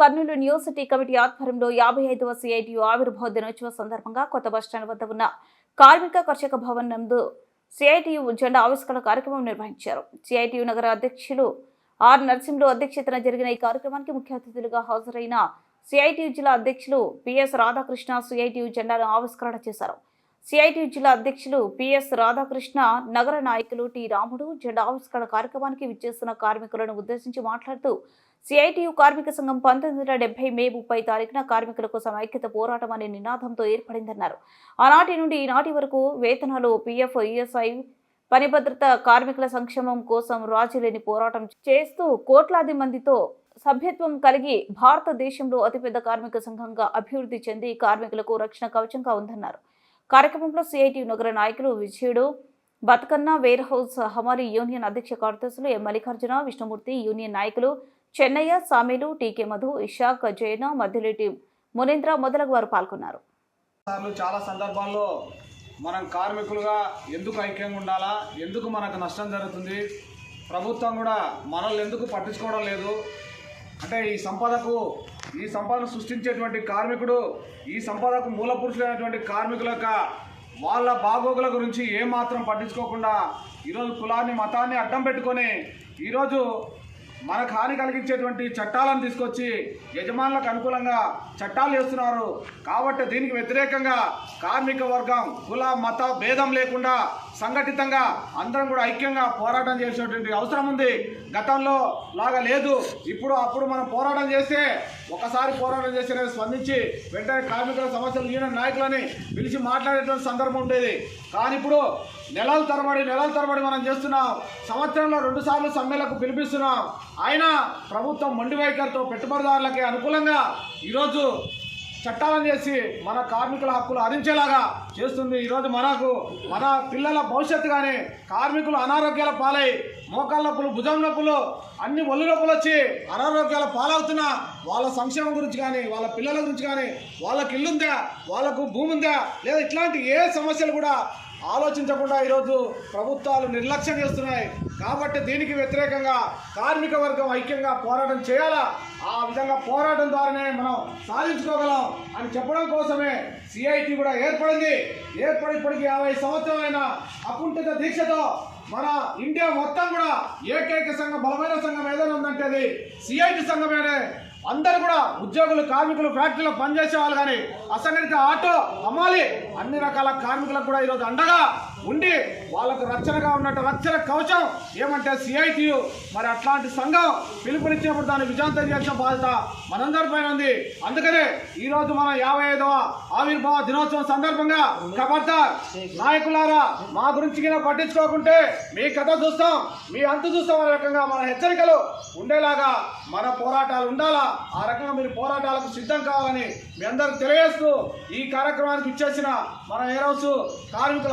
Kurnool university committee ఆధ్వర్యంలో 55వ CITU ఆవిర్భావ దినోత్సవ సందర్భంగా కొత్త బస్టాండ్ వద్ద ఉన్న కార్మిక కర్షక భవన్ నందు సిఐటియు జెండా ఆవిష్కరణ కార్యక్రమం నిర్వహించారు. సిఐటియు నగర అధ్యక్షులు ఆర్ నరసింహులు అధ్యక్షతన జరిగిన ఈ కార్యక్రమానికి ముఖ్య అతిథులుగా హాజరైన సిఐటియు జిల్లా అధ్యక్షులు పిఎస్ రాధాకృష్ణ సిఐటియు జెండాను ఆవిష్కరణ చేశారు. సిఐటియు జిల్లా అధ్యక్షులు పిఎస్ రాధాకృష్ణ, నగర నాయకులు టి రాముడు జెండా ఆవిష్కరణ కార్యక్రమానికి విచ్చేస్తున్న కార్మికులను ఉద్దేశించి మాట్లాడుతూ సిఐటియు కార్మిక సంఘం 1970 మే 30 తారీఖున కార్మికుల కోసం ఐక్యత పోరాటం అనే నినాదంతో ఏర్పడిందన్నారు. ఆనాటి నుండి ఈనాటి వరకు వేతనాలు, పిఎఫ్, ఈఎస్ఐ, పని భద్రత, కార్మికుల సంక్షేమం కోసం రాజీలేని పోరాటం చేస్తూ కోట్లాది మందితో సభ్యత్వం కలిగి భారతదేశంలో అతిపెద్ద కార్మిక సంఘంగా అభివృద్ధి చెంది కార్మికులకు రక్షణ కవచంగా ఉందన్నారు. కార్యక్రమంలో సిఐటియు నగర నాయకులు విజయుడు, బతుకన్న, వేర్ హౌస్ హమారీ యూనియన్ అధ్యక్ష కార్యదర్శులు ఎం మల్లికార్జున, విష్ణుమూర్తి, యూనియన్ నాయకులు చెన్నయ్య, సామేలు, టీకే మధు, ఇషాక్, జైన, మధ్యలేటి మునేంద్ర మొదలగు వారు పాల్గొన్నారు. చాలా సందర్భాల్లో మనం కార్మికులుగా ఎందుకు ఐక్యంగా ఉండాలా, ఎందుకు మనకు నష్టం జరుగుతుంది, ప్రభుత్వం కూడా మనల్ని ఎందుకు పట్టించుకోవడం లేదు అంటే ఈ సంపదను సృష్టించేటువంటి కార్మికుడు, ఈ సంపదకు మూల పురుషులైనటువంటి కార్మికుల యొక్క వాళ్ళ బాగోగుల గురించి ఏమాత్రం పట్టించుకోకుండా ఈరోజు కులాన్ని, మతాన్ని అడ్డం పెట్టుకొని ఈరోజు మనకు హాని కలిగించేటువంటి చట్టాలను తీసుకొచ్చి యజమానులకు అనుకూలంగా చట్టాలు చేస్తున్నారు. కాబట్టి దీనికి వ్యతిరేకంగా కార్మిక వర్గం కుల మత భేదం లేకుండా సంఘటితంగా అందరం కూడా ఐక్యంగా పోరాటం చేసేటువంటి అవసరం ఉంది. గతంలో లాగా లేదు. అప్పుడు మనం పోరాటం చేస్తే ఒకసారి పోరాటం చేస్తే స్పందించి వెంటనే కార్మికుల సమస్యలు యూనియన్ నాయకులని పిలిచి మాట్లాడేటువంటి సందర్భం ఉండేది. కానీ ఇప్పుడు నెలల తరబడి మనం చేస్తున్నాం. సంవత్సరంలో 2 సార్లు సమ్మెలకు పిలిపిస్తున్నాం. అయినా ప్రభుత్వం మొండి వైఖరితో పెట్టుబడిదారులకి అనుకూలంగా ఈరోజు చట్టాలను చేసి మన కార్మికుల హక్కులు హరించేలాగా చేస్తుంది. ఈరోజు మన పిల్లల భవిష్యత్తు కానీ కార్మికులు అనారోగ్యాల పాలై మోకాళ్ళ నొప్పులు, భుజం నొప్పులు, అన్ని ఒళ్ళు నొప్పులు వచ్చి అనారోగ్యాల పాలవుతున్నా వాళ్ళ సంక్షేమం గురించి కానీ, వాళ్ళ పిల్లల గురించి కానీ, వాళ్ళకి ఇల్లుందా, వాళ్ళకు భూమి ఉందా లేదా ఇట్లాంటి ఏ సమస్యలు కూడా ఆలోచించకుండా ఈరోజు ప్రభుత్వాలు నిర్లక్ష్యం చేస్తున్నాయి. కాబట్టి దీనికి వ్యతిరేకంగా కార్మిక వర్గం ఐక్యంగా పోరాటం చేయాలా. ఆ విధంగా పోరాటం ద్వారానే మనం సాధించుకోగలం అని చెప్పడం కోసమే సిఐటి కూడా ఏర్పడి ఇప్పటికి 50 సంవత్సరాలైన అకుంఠిత దీక్షతో మన ఇండియా మొత్తం కూడా ఏకైక సంఘం, బలమైన సంఘం ఏదైనా ఉందంటే అది సిఐటి సంఘమేనే. అందరూ కూడా ఉద్యోగులు, కార్మికులు, ఫ్యాక్టరీలో పనిచేసే వాళ్ళు కానీ, అసంఘటిత ఆటో అమ్మాలి, అన్ని రకాల కార్మికులకు కూడా ఈరోజు అండగా ఉండి వాళ్ళకు రక్షణగా ఉన్నట్టు రక్షణ కవచం ఏమంటే సిఐటియు. మరి అట్లాంటి సంఘం పిలుపునిచ్చినప్పుడు దాన్ని విజయవంతం చేసిన బాధ్యత మనందరిపైన ఉంది. అందుకనే ఈరోజు మన 55వ ఆవిర్భావ దినోత్సవం సందర్భంగా ఖబర్దార్ నాయకులారా, మా గురించి పట్టించుకోకుంటే మీ కథ చూస్తాం, మీ అంతు చూస్తాం అనే రకంగా మన హెచ్చరికలు ఉండేలాగా మన పోరాటాలు ఉండాలా. ఆ రకంగా మీరు పోరాటాలకు సిద్ధం కావాలని మీ అందరికి తెలియజేస్తూ ఈ కార్యక్రమానికి ఇచ్చేసిన మన వేర్ హౌస్ కార్మికులు